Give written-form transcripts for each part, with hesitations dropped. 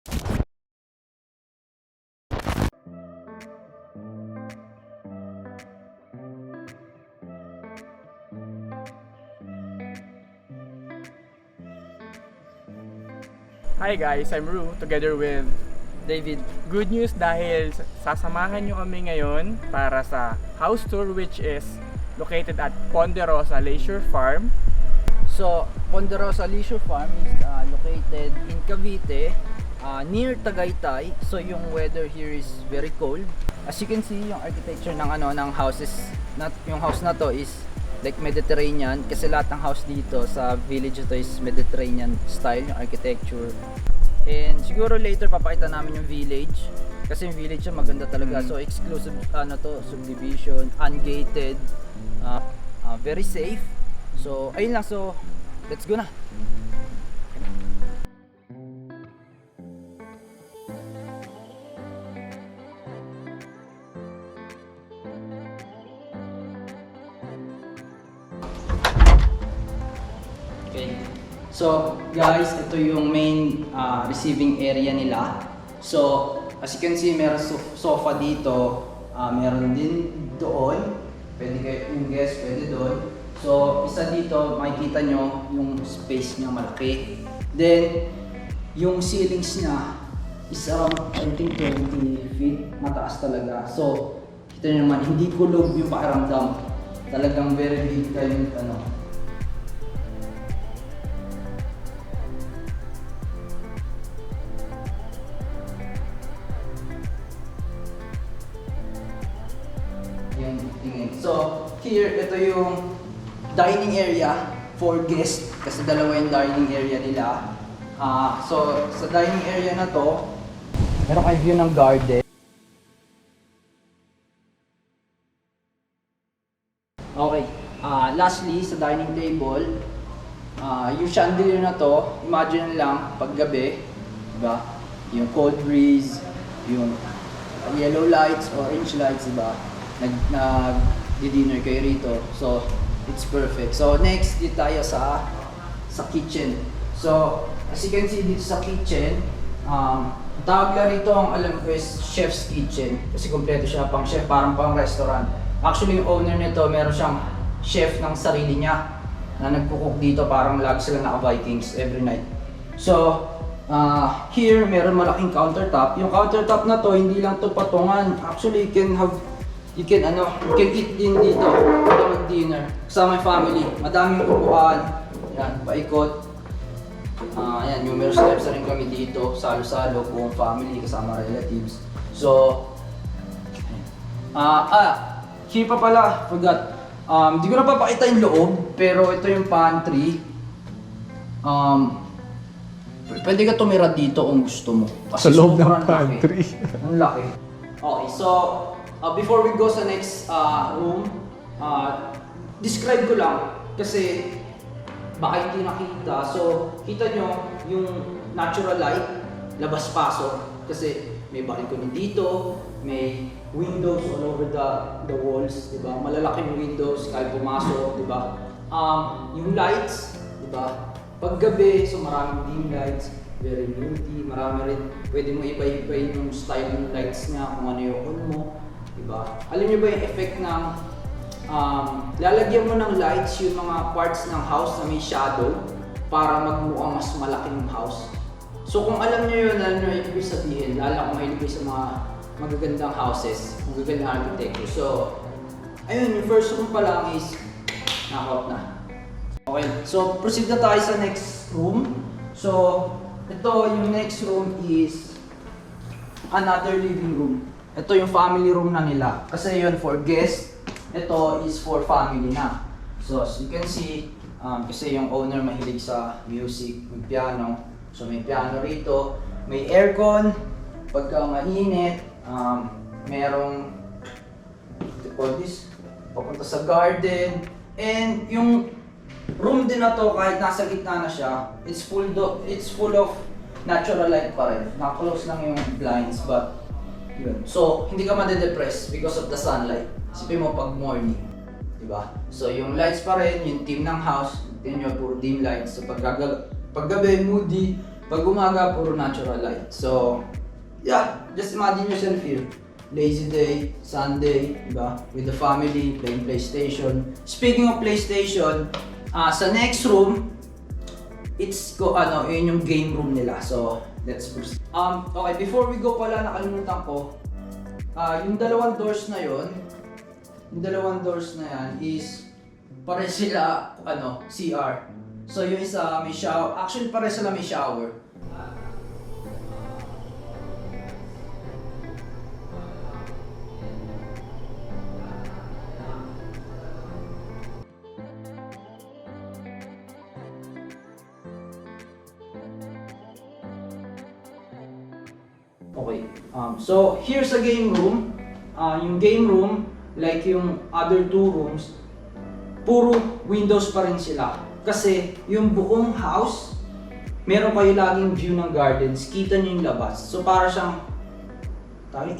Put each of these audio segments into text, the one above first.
Hi guys, I'm Ru together with David. good news dahil sasamahan nyo kami ngayon para sa house tour which is located at Ponderosa Leisure Farm. So, Ponderosa Leisure Farm is located in Cavite, near Tagaytay. So, yung weather here is very cold. As you can see, yung architecture ng houses, yung house na to is like Mediterranean kasi lahat ng house dito sa village ito is Mediterranean style yung architecture. And siguro later papakita namin yung village kasi yung village yung maganda talaga. So exclusive subdivision, ungated, very safe. So ayun lang, so let's go na. Okay. So, guys, ito yung main receiving area nila. So, as you can see, meron sofa dito. Meron din doon. Pwede kayo, yung guest, pwede doon. So, isa dito, makikita nyo yung space niya malaki. Then, yung ceilings niya is around, I think, 20 feet. Mataas talaga. So, kita nyo naman, hindi kulog yung pakiramdam. Talagang very big kayo yung So, here, ito yung dining area for guests kasi dalawa yung dining area nila. So, sa dining area na to, meron kayo view ng garden. Okay, lastly, sa dining table, yung chandelier na to, imagine lang, paggabi, diba? Yung cold breeze, yung yellow lights, orange lights, diba? Nag-dinner kayo rito. So, it's perfect. So, next, dito tayo sa kitchen. So, as you can see dito sa kitchen, tawag lang rito ang alam ko is chef's kitchen. Kasi kompleto siya pang chef, parang pang restaurant. Actually, yung owner nito, meron siyang chef ng sarili niya na nagkukook dito, parang lagi sila naka-Vikings every night. So, here, meron malaking countertop. Yung countertop na to, hindi lang to patungan. Actually, you can eat din dito para mag-dinner kasama yung family. Madaming upuan. Yan, paikot. Yan, numerous steps na rin kami dito. Salo-salo, buong family, kasama relatives. So, here pa pala, forgot. Hindi ko na papakita yung loob, pero ito yung pantry. Pwede ka tumira dito kung gusto mo. Sa loob ng pantry. Ang laki. Okay, so before we go sa next room, describe ko lang kasi baka hindi nakita. So, kita nyo yung natural light, labas-pasok kasi may balcony dito, may windows all over the walls, di ba? Malalaking windows, kahit pumasok, di ba? Yung lights, di ba? Paggabi, so maraming dim lights, very moody, marami rin, pwede mo iba-iba yung style ng lights niya, kung ano yung on mo. Diba? Alam niyo ba yung effect ng lalagyan mo ng lights yung mga parts ng house na may shadow para magmukhang mas malaki yung house. So kung alam niyo yun, alam niyo yung ibig sabihin, lalo kung mahilig sa mga magagandang houses, magagandang architecture. So, ayun, yung first room pa lang is knock-out na. Okay, so proceed na tayo sa next room. So, ito yung next room is another living room. Ito yung family room na nila. Kasi yun for guests, ito is for family na. So as you can see, kasi yung owner mahilig sa music, may piano. So may piano rito, may aircon, pagka mainit, merong papunta sa garden. And yung room din na to, kahit nasa gitna na siya, it's full of natural light pa rin. Naka-close lang yung blinds, but yun. So, hindi ka made-depress because of the sunlight. Isipin mo pag morning, di ba? So, yung lights pa rin, yung theme ng house, tingnan nyo, puro dim lights. So, paggabi, moody, Pag umaga, puro natural light. So, yeah, just imagine yourself here. Lazy day, Sunday, diba? With the family, playing PlayStation. Speaking of PlayStation, sa next room, yun yung game room nila. So, let's proceed. Okay, before we go pala, nakalimutan ko. Yung dalawang doors na yan is pare sila CR. So yung isa may shower. Actually pare sila may shower. Okay. So here's a game room. Yung game room, like yung other two rooms, puro windows pa rin sila. Kasi yung buong house, meron kayo laging view ng gardens, kita nyo yung labas. So para siyang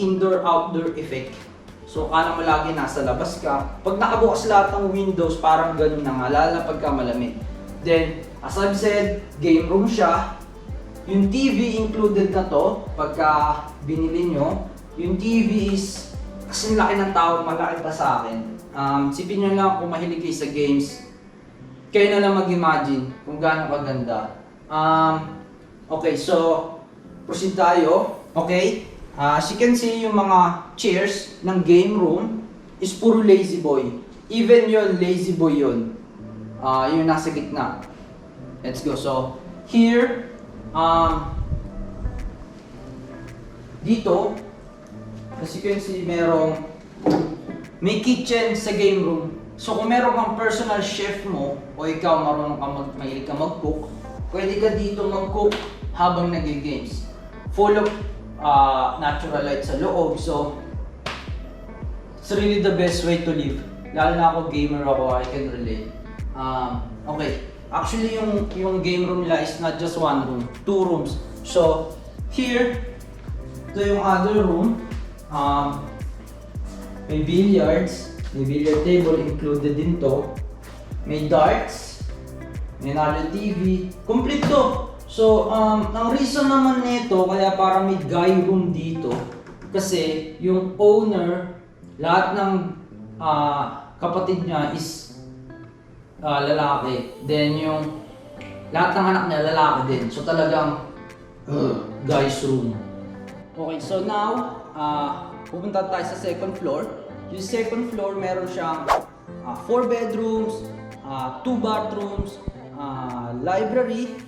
indoor-outdoor effect. So kala mo lagi nasa labas ka. Pag nakabukas lahat ng windows, parang ganun na nga, lalo na pagka malamig. Then, as I've said, game room siya. Yung TV included na to, pagka binili nyo. Yung TV is kasing laki ng tao, malaki pa sa akin. Sipin nyo lang kung mahilig kayo sa games, kayo na lang mag-imagine kung gaano kaganda. Okay, so proceed tayo. Okay, as you can see, yung mga chairs ng game room is puro lazy boy. Even yun, lazy boy yun. Yung nasa gitna. Let's go. So, here, dito, as you can see, may kitchen sa game room. So kung meron kang personal chef mo, o ikaw mahilig ka mag-cook, pwede ka dito mag-cook habang nag-games. Full of natural light sa loob, so it's really the best way to live. Lalo na ako, gamer ako, I can relate. Okay, actually yung game room nila is not just one room, two rooms. So here, ito yung other room. May billiards, may billiard table included din to. May darts, may another TV, complete to. So, ang reason naman nito kaya parang may guy room dito kasi yung owner, lahat ng kapatid niya is lalaki. Then yung lahat ng anak niya lalaki din. So talagang guys room. Okay, so now pupunta tayo sa second floor. Yung second floor, meron siyang 4 bedrooms, 2 bathrooms, library.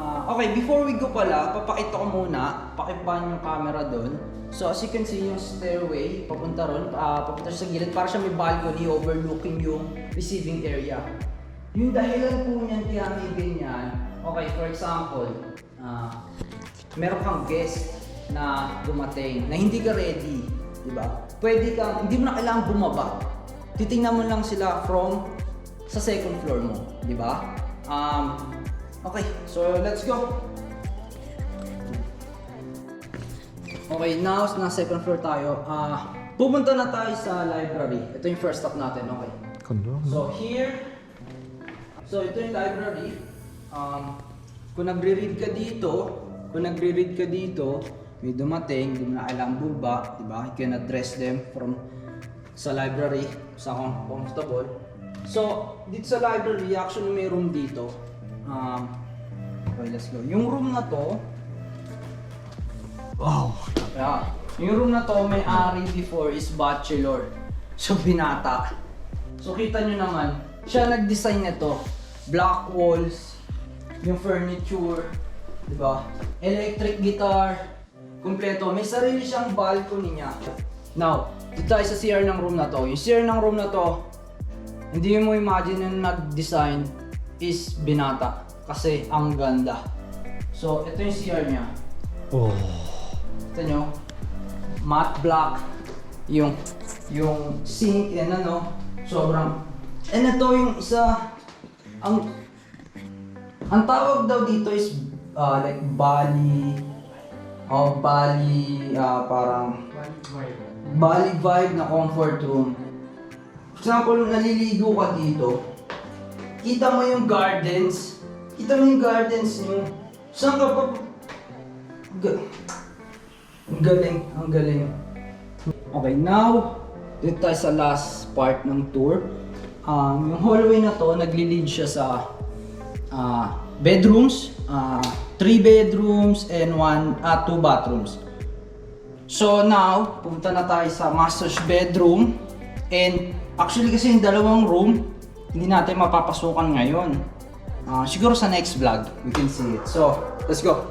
Okay, before we go pala, papakita ko muna, pakipan yung camera doon. So as you can see, yung stairway, papunta ron, papunta siya sa gilid, para siya may balcony overlooking yung receiving area. Yung dahilan po niyan kaya may ganyan, okay, for example, meron kang guest na dumating, na hindi ka ready, di ba? Pwede kang, hindi mo na kailangan bumaba. Titingnan mo lang sila from sa second floor mo, di ba? Okay, so let's go. Okay, now na second floor tayo. Pupunta na tayo sa library. Ito yung first stop natin, okay? So here, so ito yung library. Kung nagre-read ka dito, may dumating, hindi mo na kailangang bumaba, di ba? You can address them from sa library, sa comfortable. So, dito sa library, actually may room dito. Okay, let's go. Yung room na to, Wow! yeah, yung room na to, may ari before is bachelor. So, binata. So, kita nyo naman, siya nag-design nito. Black walls, yung furniture, di ba? Electric guitar, kumpleto. May sarili siyang balcony niya. Now, dito tayo sa CR ng room na to. Yung CR ng room na to, hindi mo imagine yung nag-design is binata. Kasi ang ganda. So, ito yung CR niya. Oh. Ito nyo, matte black. Yung sink, yan ano, sobrang... And ito yung isa, ang tawag daw dito is like Bali, parang Bali vibe na comfort room. For example, naliligo ka dito, kita mo yung gardens nyo, Saan ka pa? Ang galing, ang galing. Okay, now, dito tayo sa last part ng tour. Yung hallway na to, nagli-lead siya sa bedrooms, 3 bedrooms and 2 bathrooms. So now, pupunta na tayo sa master's bedroom. And actually kasi yung dalawang room, hindi natin mapapasukan ngayon. Siguro sa next vlog, we can see it. So, let's go.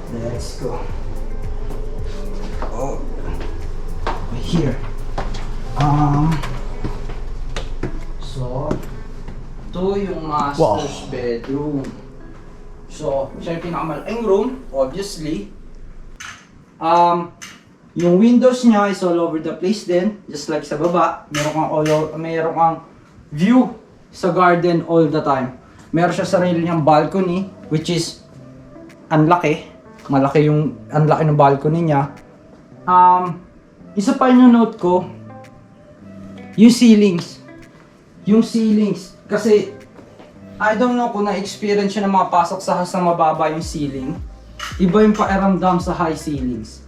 Let's go. Oh, right here. So, ito yung master's bedroom. So, siya yung pinakamalaking room, obviously. Yung windows niya is all over the place din, just like sa baba. Meron kang view sa garden all the time. Meron siya sarili niyang balcony, which is ang laki. Ang laki ng balcony niya. Isa pa yung note ko, yung ceilings. Yung ceilings. Kasi, I don't know kung na-experience yun na mapasok sa house na mababa yung ceiling. Iba yung pakiramdam sa high ceilings.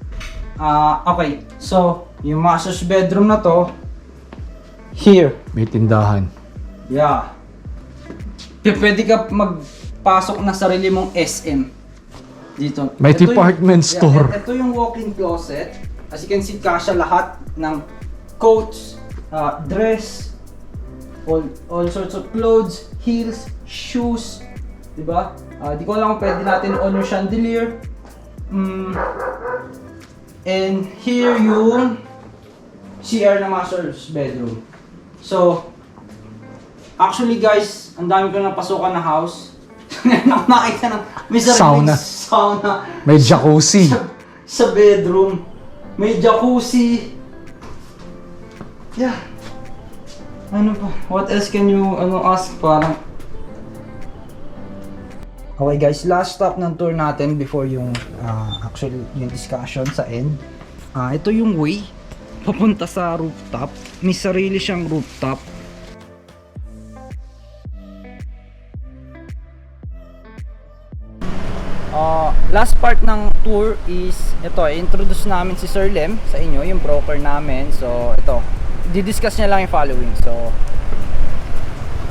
Okay, so, yung master's bedroom na to, here. May tindahan. Yeah. Pwede ka magpasok na sarili mong SM. Dito. May Ito department store. Ito yung walk-in closet. As you can see, kasya lahat ng coats, dress, all sorts of clothes, heels, shoes. Diba? Di ko alam kung pwede natin on yung chandelier. And here yung CR na master's bedroom. So, actually guys, ang dami ko napasukan na house. Nakita ng may sariling sauna. May jacuzzi. Sa bedroom. May jacuzzi. Yeah. Ano pa? What else can you ask? Parang okay guys, last stop ng tour natin before yung actually yung discussion sa end. Ito yung way papunta sa rooftop. May sarili siyang rooftop. Last part ng tour is ito, introduce namin si Sir Lem sa inyo, yung broker namin. So ito, di-discuss niya lang yung following. So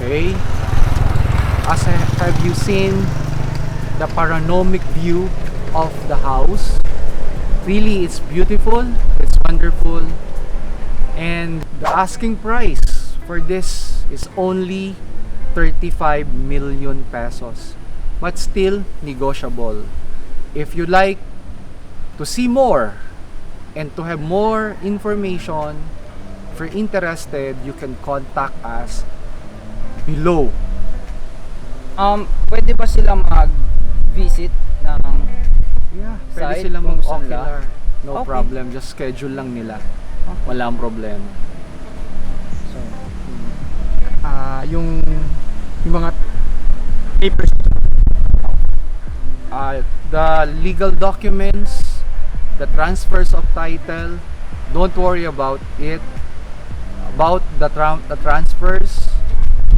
Okay. Have you seen the panoramic view of the house? Really, it's beautiful, it's wonderful, and the asking price for this is only 35 million pesos, but still negotiable. If you like to see more and to have more information, if you're interested, you can contact us below. Pwede ba sila mag-visit ng Yeah, pwede site silang kung gusto mag-ocular. No Okay. problem, just schedule lang nila. Walang problema. So, Yung mga papers, the legal documents, the transfers of title, don't worry about it. About the transfers,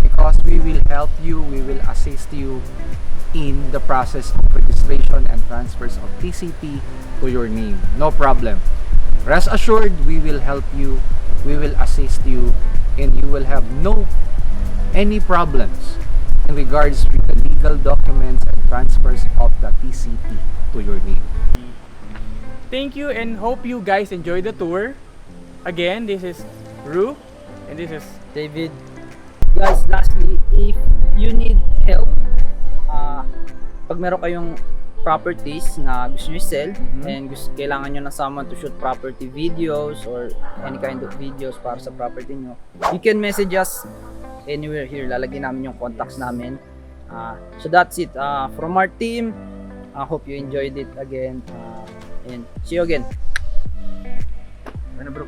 because we will help you, we will assist you in the process of registration and transfers of TCT to your name. No problem. Rest assured, we will help you, we will assist you, and you will have any problems in regards with the legal documents and transfers of the TCT to your name. Thank you and hope you guys enjoy the tour. Again, this is Ru and this is David. Guys, lastly, if you need help, pag meron kayong properties na gusto nyo sell and kailangan nyo na someone to shoot property videos or any kind of videos para sa property nyo, you can message us anywhere here. Lalagyan namin yung contacts namin. So that's it from our team. I hope you enjoyed it again and see you again. ano bro?